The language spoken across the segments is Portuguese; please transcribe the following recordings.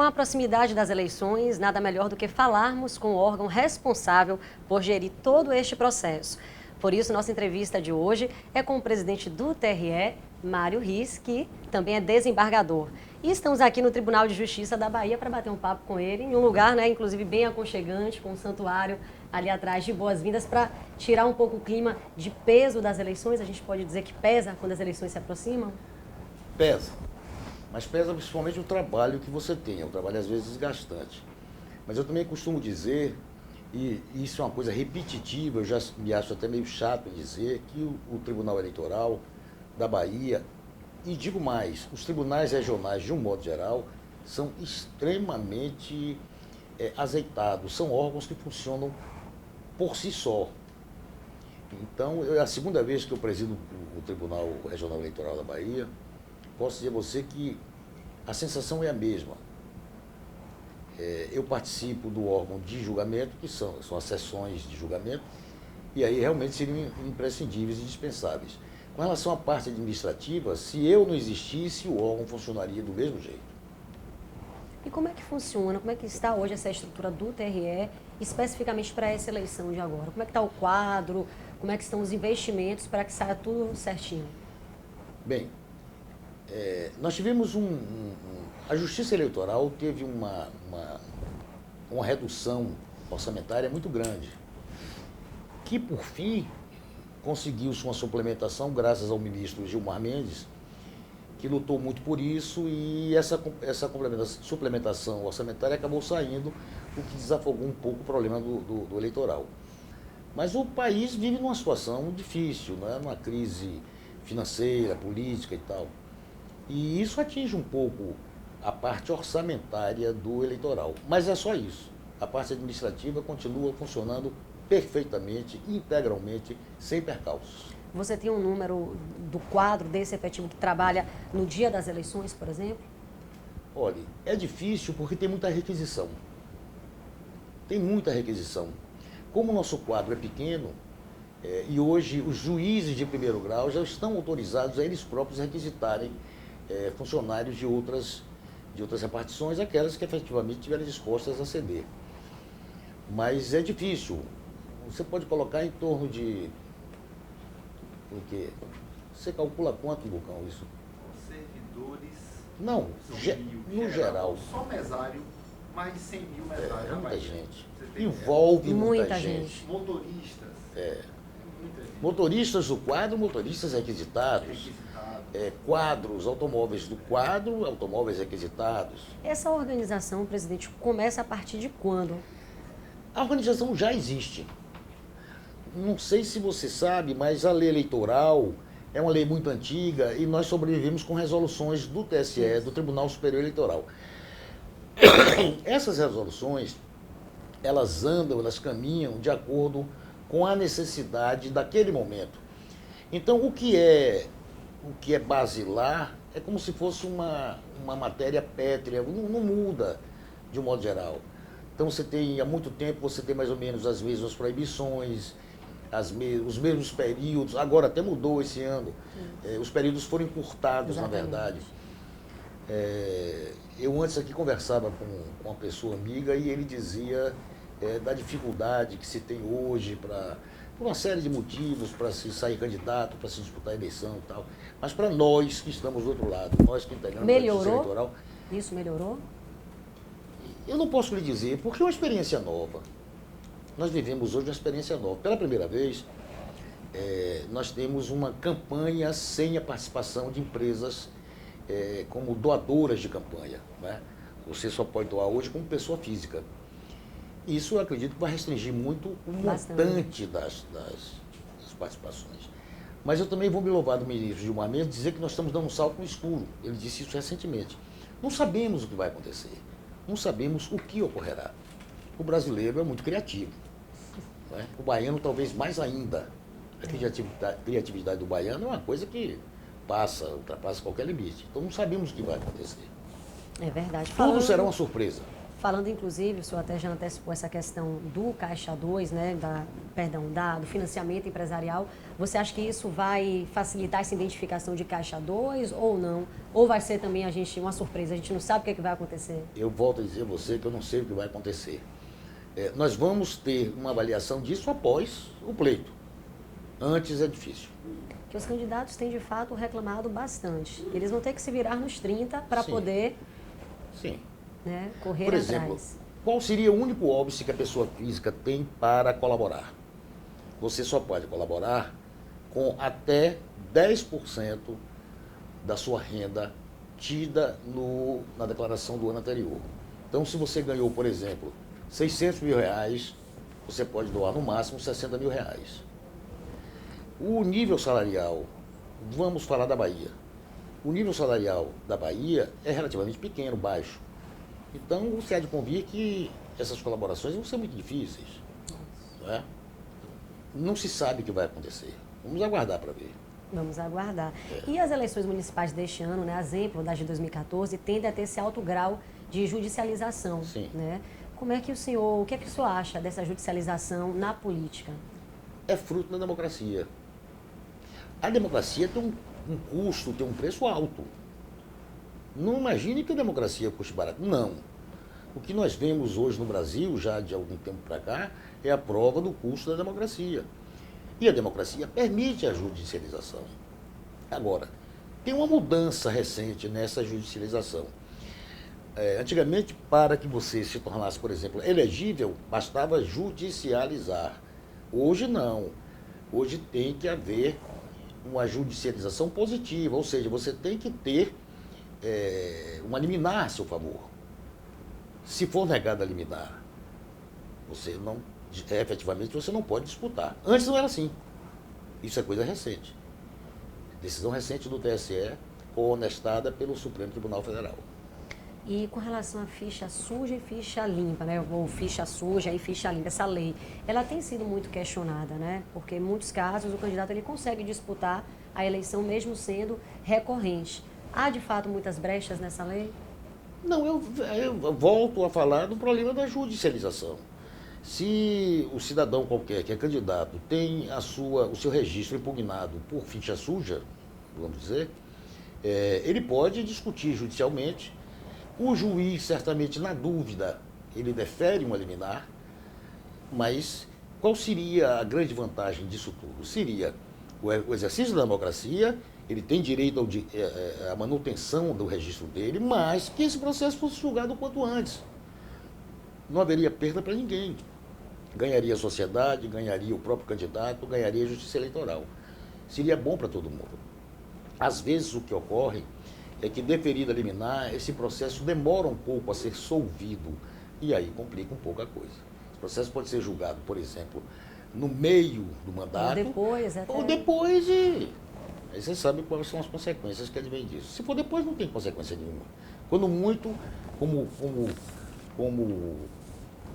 a proximidade das eleições, nada melhor do que falarmos com o órgão responsável por gerir todo este processo. Por isso, nossa entrevista de hoje é com o presidente do TRE, Mário Riz, que também é desembargador. E estamos aqui no Tribunal de Justiça da Bahia para bater um papo com ele, em um lugar, inclusive bem aconchegante, com um santuário ali atrás de boas-vindas, para tirar um pouco o clima de peso das eleições. A gente pode dizer que pesa quando as eleições se aproximam? Pesa, mas pesa principalmente o trabalho que você tem, é um trabalho às vezes desgastante. Mas eu também costumo dizer, e isso é uma coisa repetitiva, eu já me acho até meio chato em dizer, que o Tribunal Eleitoral da Bahia, e digo mais, os tribunais regionais, de um modo geral, são extremamente azeitados, são órgãos que funcionam por si só. Então, é a segunda vez que eu presido o Tribunal Regional Eleitoral da Bahia. Posso dizer a você que a sensação é a mesma. Eu participo do órgão de julgamento, que são as sessões de julgamento, e aí realmente seriam imprescindíveis e indispensáveis. Com relação à parte administrativa, se eu não existisse, o órgão funcionaria do mesmo jeito. E como é que funciona, como é que está hoje essa estrutura do TRE, especificamente para essa eleição de agora? Como é que está o quadro, como é que estão os investimentos para que saia tudo certinho? Bem, nós tivemos a Justiça Eleitoral teve uma redução orçamentária muito grande, que, por fim, conseguiu-se uma suplementação graças ao ministro Gilmar Mendes, que lutou muito por isso, e essa suplementação orçamentária acabou saindo, o que desafogou um pouco o problema do eleitoral. Mas o país vive numa situação difícil, numa crise financeira, política e tal. E isso atinge um pouco a parte orçamentária do eleitoral. Mas é só isso. A parte administrativa continua funcionando perfeitamente, integralmente, sem percalços. Você tem um número do quadro desse efetivo que trabalha no dia das eleições, por exemplo? Olha, é difícil porque tem muita requisição. Tem muita requisição. Como o nosso quadro é pequeno, e hoje os juízes de primeiro grau já estão autorizados a eles próprios requisitarem funcionários de outras repartições, aquelas que efetivamente estiverem dispostas a ceder. Mas é difícil. Você pode colocar em torno de... Você calcula quanto, Bucão, isso? Servidores... Não, no geral. Só mesário, mais de 100 mil mesários. É muita gente. Tem Envolve muita gente. Motoristas. Muita gente. Motoristas do quadro, motoristas requisitados. Quadros, automóveis do quadro, automóveis requisitados. Essa organização, presidente, começa a partir de quando? A organização já existe. Não sei se você sabe, mas a lei eleitoral é uma lei muito antiga e nós sobrevivemos com resoluções do TSE, do Tribunal Superior Eleitoral. Essas resoluções, elas caminham de acordo com a necessidade daquele momento. Então, o que é basilar é como se fosse uma matéria pétrea, não muda de um modo geral. Então, há muito tempo, você tem mais ou menos as mesmas proibições, os mesmos períodos, agora até mudou esse ano, os períodos foram encurtados, exatamente. Na verdade. Eu antes aqui conversava com uma pessoa amiga e ele dizia da dificuldade que se tem hoje por uma série de motivos para se sair candidato, para se disputar a eleição e tal. Mas para nós que estamos do outro lado, nós que integramos a Justiça Eleitoral... Isso melhorou? Eu não posso lhe dizer, porque é uma experiência nova. Nós vivemos hoje uma experiência nova. Pela primeira vez, nós temos uma campanha sem a participação de empresas como doadoras de campanha. Você só pode doar hoje como pessoa física. Isso eu acredito que vai restringir muito o montante das participações. Mas eu também vou me louvar do ministro Gilmar Mendes dizer que nós estamos dando um salto no escuro. Ele disse isso recentemente. Não sabemos o que vai acontecer. Não sabemos o que ocorrerá. O brasileiro é muito criativo. O baiano talvez mais ainda. A criatividade do baiano é uma coisa que ultrapassa qualquer limite. Então não sabemos o que vai acontecer. É verdade. Tudo será uma surpresa. Falando, inclusive, o senhor até já antecipou essa questão do Caixa 2, né, do financiamento empresarial. Você acha que isso vai facilitar essa identificação de Caixa 2 ou não? Ou vai ser também uma surpresa? A gente não sabe o que, é que vai acontecer. Eu volto a dizer a você que eu não sei o que vai acontecer. Nós vamos ter uma avaliação disso após o pleito. Antes é difícil. Que os candidatos têm, de fato, reclamado bastante. Eles vão ter que se virar nos 30 para poder... Sim. Né, correr Por exemplo, atrás. qual seria o único óbice que a pessoa física tem para colaborar? Você só pode colaborar com até 10% da sua renda tida na declaração do ano anterior. Então, se você ganhou, por exemplo, 600 mil reais, você pode doar no máximo 60 mil reais. O nível salarial, vamos falar da Bahia. O nível salarial da Bahia é relativamente pequeno, baixo. Então, você há de convir que essas colaborações vão ser muito difíceis. Não é? Não se sabe o que vai acontecer. Vamos aguardar para ver. Vamos aguardar. E as eleições municipais deste ano, né, exemplo das de 2014, tendem a ter esse alto grau de judicialização. Sim. Né? O que é que o senhor acha dessa judicialização na política? É fruto da democracia. A democracia tem um custo, tem um preço alto. Não imagine que a democracia custe barato. Não. O que nós vemos hoje no Brasil, já de algum tempo para cá, é a prova do custo da democracia. E a democracia permite a judicialização. Agora, tem uma mudança recente nessa judicialização. Antigamente, para que você se tornasse, por exemplo, elegível, bastava judicializar. Hoje não. Hoje tem que haver uma judicialização positiva, ou seja, você tem que ter uma liminar a seu favor. Se for negada a liminar, efetivamente você não pode disputar. Antes não era assim. Isso é coisa recente. Decisão recente do TSE, honestada pelo Supremo Tribunal Federal. E com relação à ficha suja e ficha limpa, né? Ou ficha suja e ficha limpa, essa lei, ela tem sido muito questionada, né? Porque em muitos casos o candidato ele consegue disputar a eleição mesmo sendo recorrente. Há, de fato, muitas brechas nessa lei? Não, eu volto a falar do problema da judicialização. Se o cidadão qualquer que é candidato tem o seu registro impugnado por ficha suja, vamos dizer, ele pode discutir judicialmente. O juiz, certamente, na dúvida, ele defere uma liminar, mas qual seria a grande vantagem disso tudo? Seria o exercício da democracia. Ele tem direito à manutenção do registro dele, mas que esse processo fosse julgado o quanto antes. Não haveria perda para ninguém. Ganharia a sociedade, ganharia o próprio candidato, ganharia a justiça eleitoral. Seria bom para todo mundo. Às vezes o que ocorre é que, deferida a liminar, esse processo demora um pouco a ser solvido e aí complica um pouco a coisa. Esse processo pode ser julgado, por exemplo, no meio do mandato. Ou depois Aí você sabe quais são as consequências que advêm disso. Se for depois, não tem consequência nenhuma. Quando muito, como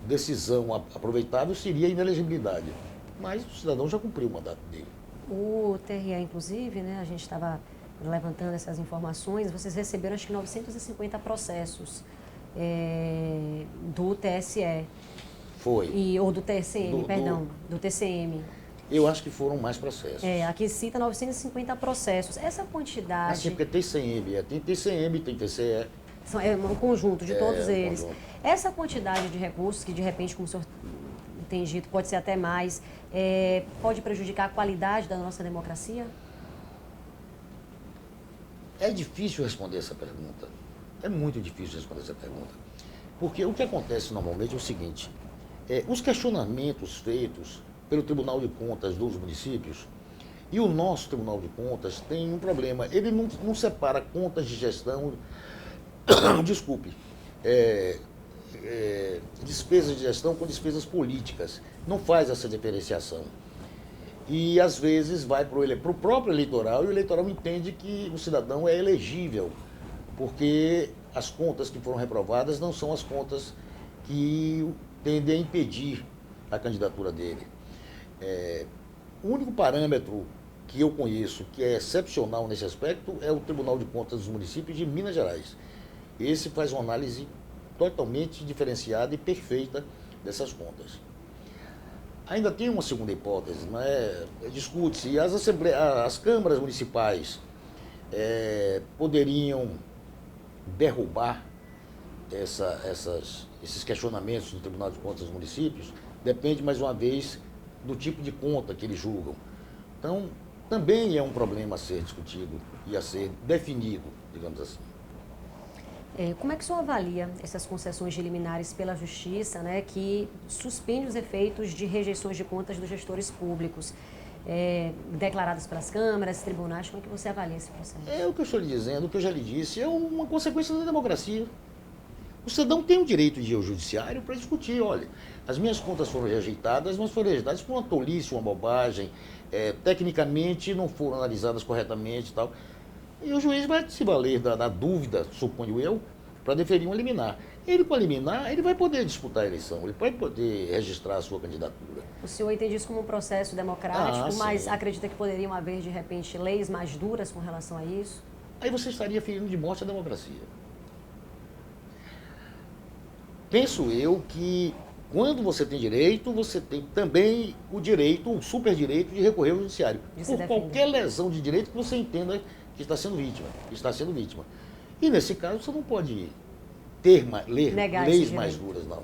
decisão aproveitável, seria a inelegibilidade. Mas o cidadão já cumpriu o mandato dele. O TRE, inclusive, né, a gente estava levantando essas informações, vocês receberam acho que 950 processos do TSE. Foi. Ou do TCM, do TCM. Eu acho que foram mais processos. Aqui cita 950 processos. Essa quantidade... Assim, porque tem TCM, tem TCE. É um conjunto de todos eles. Conjunto. Essa quantidade de recursos, que de repente, como o senhor tem dito, pode ser até mais, pode prejudicar a qualidade da nossa democracia? É difícil responder essa pergunta. É muito difícil responder essa pergunta. Porque o que acontece normalmente é o seguinte, os questionamentos feitos pelo Tribunal de Contas dos municípios, e o nosso Tribunal de Contas tem um problema, ele não separa contas de gestão, despesas de gestão com despesas políticas, não faz essa diferenciação. E às vezes vai para o próprio eleitoral, e o eleitoral entende que o cidadão é elegível, porque as contas que foram reprovadas não são as contas que tendem a impedir a candidatura dele. O único parâmetro que eu conheço que é excepcional nesse aspecto é o Tribunal de Contas dos Municípios de Minas Gerais. Esse faz uma análise totalmente diferenciada e perfeita dessas contas. Ainda tem uma segunda hipótese, discute-se, e as câmaras municipais poderiam derrubar esses questionamentos do Tribunal de Contas dos municípios, depende, mais uma vez, do tipo de conta que eles julgam. Então, também é um problema a ser discutido e a ser definido, digamos assim. Como é que o senhor avalia essas concessões de liminares pela Justiça, né, que suspende os efeitos de rejeições de contas dos gestores públicos, declaradas pelas câmaras, tribunais? Como é que você avalia esse processo? É o que eu estou lhe dizendo, o que eu já lhe disse, é uma consequência da democracia. O cidadão tem o direito de ir ao judiciário para discutir, olha, as minhas contas foram rejeitadas, mas foram rejeitadas por uma tolice, uma bobagem, tecnicamente não foram analisadas corretamente e tal. E o juiz vai se valer da dúvida, suponho eu, para deferir um liminar. Ele, com a liminar, ele vai poder disputar a eleição, ele vai poder registrar a sua candidatura. O senhor entende isso como um processo democrático, mas sim. acredita que poderiam haver, de repente, leis mais duras com relação a isso? Aí você estaria ferindo de morte a democracia. Penso eu que, quando você tem direito, você tem também o direito, o super direito de recorrer ao judiciário. Por qualquer lesão de direito que você entenda que está sendo vítima. E, nesse caso, você não pode ler leis mais duras, não.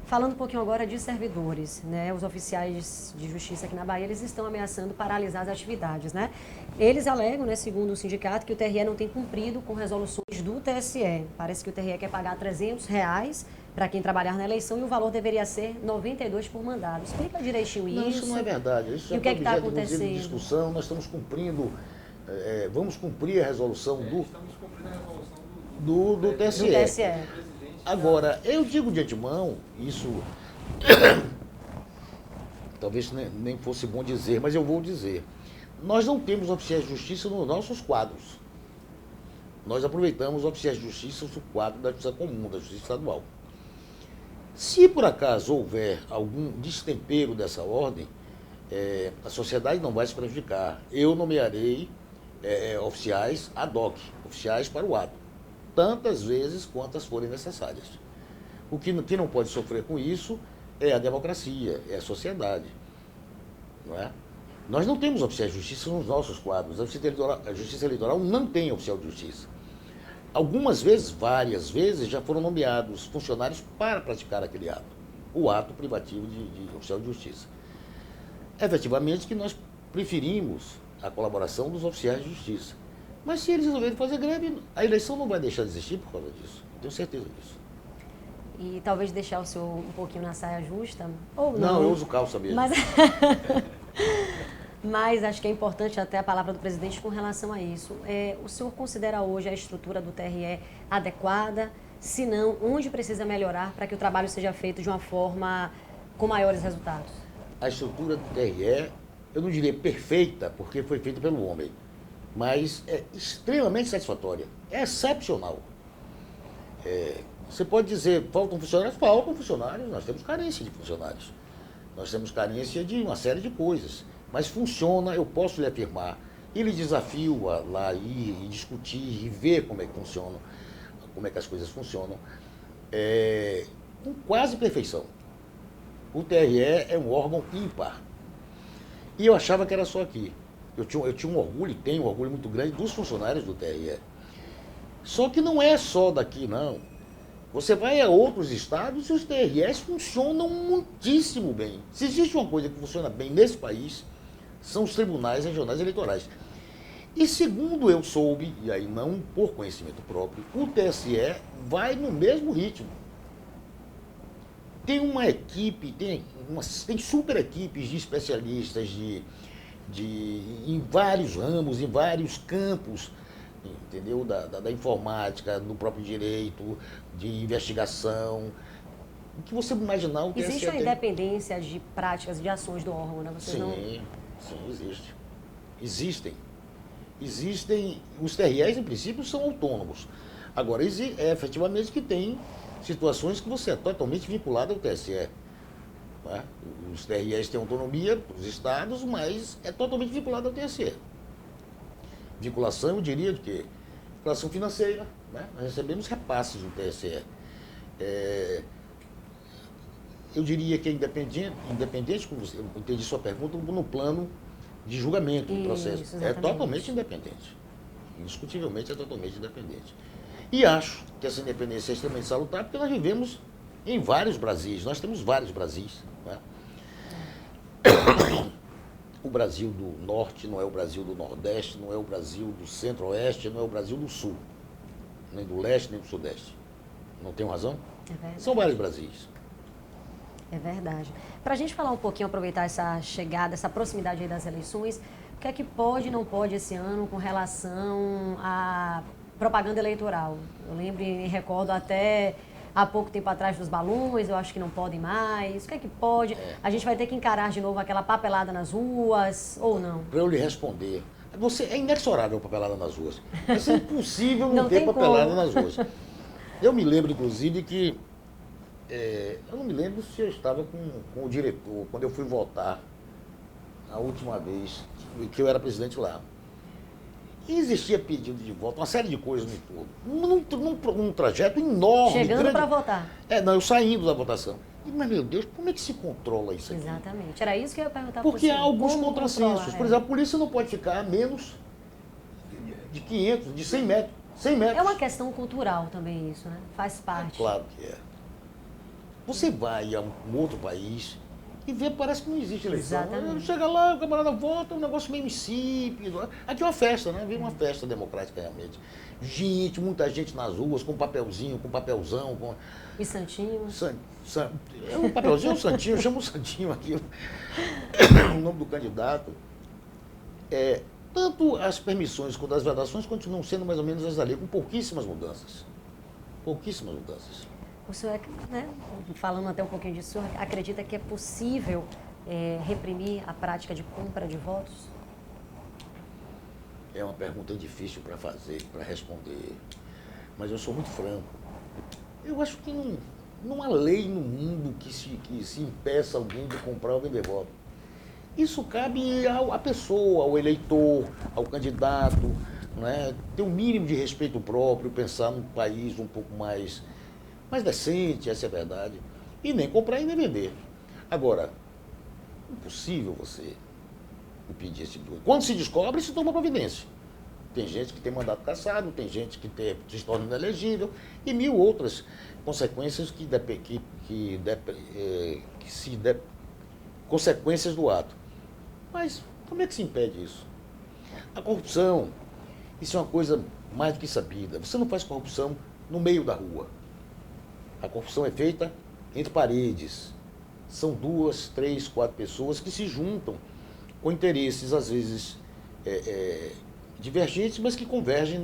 Falando um pouquinho agora de servidores, né? Os oficiais de justiça aqui na Bahia, eles estão ameaçando paralisar as atividades, né? Eles alegam, né, segundo o sindicato, que o TRE não tem cumprido com resoluções do TSE. Parece que o TRE quer pagar R$300 para quem trabalhar na eleição e o valor deveria ser 92 por mandado. Explica direitinho isso. Não, isso não é verdade. Isso e o que é que está acontecendo? De discussão, nós estamos cumprindo, vamos cumprir a resolução Estamos cumprindo a resolução do TSE. Do TSE. Agora, eu digo de antemão, isso talvez nem fosse bom dizer, mas eu vou dizer. Nós não temos oficiais de justiça nos nossos quadros. Nós aproveitamos oficiais de justiça no quadro da Justiça Comum, da Justiça Estadual. Se por acaso houver algum destempero dessa ordem, a sociedade não vai se prejudicar. Eu nomearei oficiais ad hoc, oficiais para o ato, tantas vezes quantas forem necessárias. O que não pode sofrer com isso é a democracia, é a sociedade. Não é? Nós não temos oficiais de justiça nos nossos quadros. A Justiça Eleitoral não tem oficial de justiça. Algumas vezes, várias vezes, já foram nomeados funcionários para praticar aquele ato, o ato privativo de oficial de justiça. Efetivamente que nós preferimos a colaboração dos oficiais de justiça. Mas se eles resolverem fazer greve, a eleição não vai deixar de existir por causa disso. Tenho certeza disso. E talvez deixar o senhor um pouquinho na saia justa? Ou não? Não, eu uso calça mesmo. Mas acho que é importante até a palavra do presidente com relação a isso. O senhor considera hoje a estrutura do TRE adequada? Se não, onde precisa melhorar para que o trabalho seja feito de uma forma com maiores resultados? A estrutura do TRE, eu não diria perfeita, porque foi feita pelo homem, mas é extremamente satisfatória, é excepcional. Você pode dizer, faltam funcionários, nós temos carência de funcionários, nós temos carência de uma série de coisas, mas funciona, eu posso lhe afirmar, e lhe desafio a lá ir e discutir e ver como é que funciona, como é que as coisas funcionam, com quase perfeição. O TRE é um órgão ímpar, e eu achava que era só aqui. Eu tinha um orgulho, tenho um orgulho muito grande dos funcionários do TRE. Só que não é só daqui, não. Você vai a outros estados e os TREs funcionam muitíssimo bem. Se existe uma coisa que funciona bem nesse país, são os tribunais regionais eleitorais. E segundo eu soube, e aí não por conhecimento próprio, o TSE vai no mesmo ritmo. Tem uma equipe, tem super equipes de especialistas em vários ramos, em vários campos, entendeu? Da informática, do próprio direito, de investigação. O que você imaginar, o TSE existe a independência de práticas, de ações do órgão, né? Sim, existe. Existem, os TREs, em princípio, são autônomos. Agora, efetivamente que tem situações que você é totalmente vinculado ao TSE. Né? Os TREs têm autonomia para os estados, mas é totalmente vinculado ao TSE. Vinculação, eu diria, de quê? Vinculação financeira, né? Nós recebemos repasses do TSE. Eu diria que é independente, como eu entendi sua pergunta, no plano de julgamento do processo. Exatamente. É totalmente independente. Indiscutivelmente é totalmente independente. E acho que essa independência é extremamente salutar, porque nós vivemos em vários Brasis. Nós temos vários Brasis. Né? O Brasil do Norte não é o Brasil do Nordeste, não é o Brasil do Centro-Oeste, não é o Brasil do Sul. Nem do Leste, nem do Sudeste. Não tenho razão? É verdade. São vários Brasis. É verdade. Para a gente falar um pouquinho, aproveitar essa chegada, essa proximidade aí das eleições, o que é que pode e não pode esse ano com relação à propaganda eleitoral? Eu lembro e me recordo até há pouco tempo atrás dos balões, eu acho que não podem mais. O que é que pode? A gente vai ter que encarar de novo aquela papelada nas ruas ou não? Para eu lhe responder, é inexorável a papelada nas ruas. Mas é impossível não ter tem papelada como. nas ruas. Eu me lembro, inclusive, que eu não me lembro se eu estava com o diretor, quando eu fui votar a última vez, que eu era presidente lá. E existia pedido de voto, uma série de coisas no entorno, num trajeto enorme. Chegando para votar. Não, eu saindo da votação. Mas, meu Deus, como é que se controla isso aqui? Exatamente. Era isso que eu ia perguntar para você. Porque há alguns Como contrassensos. controlar? Por exemplo, a polícia não pode ficar a menos de 500, de 100 metros. 100 metros. É uma questão cultural também isso, né? Faz parte. Claro que é. Você vai a um outro país e vê, parece que não existe eleição. Exatamente. Chega lá, o camarada vota, um negócio meio insípido. Aqui é uma festa, né? Vira uma festa democrática realmente. Gente, muita gente nas ruas, com papelzinho, com papelzão. E santinho? É um papelzinho, um santinho, eu chamo o santinho aqui. O nome do candidato. Tanto as permissões quanto as vedações continuam sendo mais ou menos as da lei, com pouquíssimas mudanças. Pouquíssimas mudanças. O senhor, né, falando até um pouquinho disso, o senhor acredita que é possível reprimir a prática de compra de votos? É uma pergunta difícil para fazer, para responder, mas eu sou muito franco. Eu acho que não há lei no mundo que se impeça alguém de comprar ou vender voto. Isso cabe à pessoa, ao eleitor, ao candidato, né? Ter um mínimo de respeito próprio, pensar num país um pouco mais decente, essa é a verdade, e nem comprar e nem vender. Agora, impossível você impedir esse tipo de coisa. Quando se descobre, se toma providência. Tem gente que tem mandato cassado, tem gente que se torna inelegível e mil outras consequências consequências do ato. Mas como é que se impede isso? A corrupção, isso é uma coisa mais do que sabida. Você não faz corrupção no meio da rua. A corrupção é feita entre paredes. São 2, 3, 4 pessoas que se juntam com interesses, às vezes, divergentes, mas que convergem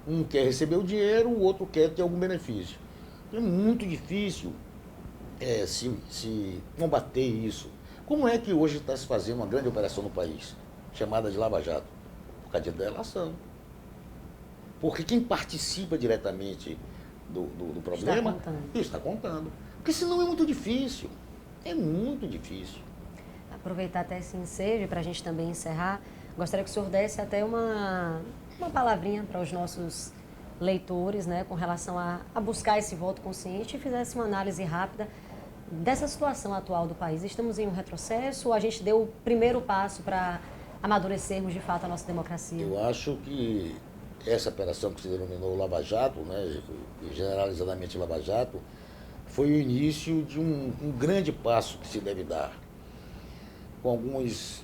um quer receber o dinheiro, o outro quer ter algum benefício. É muito difícil se combater isso. Como é que hoje está se fazendo uma grande operação no país, chamada de Lava Jato? Por causa de delação. Porque quem participa diretamente do problema está contando. Porque senão é muito difícil. É muito difícil. Aproveitar até esse ensejo para a gente também encerrar, gostaria que o senhor desse até uma palavrinha para os nossos leitores, né, com relação a buscar esse voto consciente e fizesse uma análise rápida dessa situação atual do país. Estamos em um retrocesso ou a gente deu o primeiro passo para amadurecermos de fato a nossa democracia? Eu acho que essa operação que se denominou Lava Jato, né, generalizadamente Lava Jato, foi o início de um grande passo que se deve dar, com alguns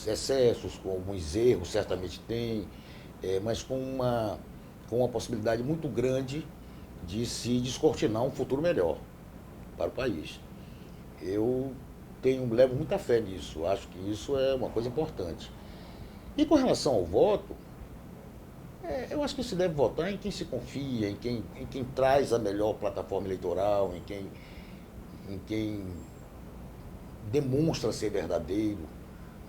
excessos, com alguns erros, certamente tem, mas com uma possibilidade muito grande de se descortinar um futuro melhor para o país. Eu levo muita fé nisso, acho que isso é uma coisa importante. E com relação ao voto, eu acho que se deve votar em quem se confia, em quem traz a melhor plataforma eleitoral, em quem demonstra ser verdadeiro,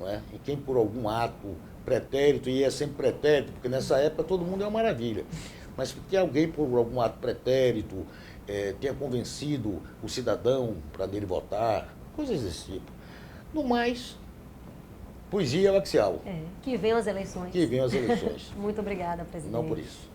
não é? Em quem por algum ato pretérito, e é sempre pretérito, porque nessa época todo mundo é uma maravilha, mas que alguém por algum ato pretérito tenha convencido o cidadão para dele votar, coisas desse tipo. No mais, poesia é o axial. Que venham as eleições. Que venham as eleições. Muito obrigada, presidente. Não por isso.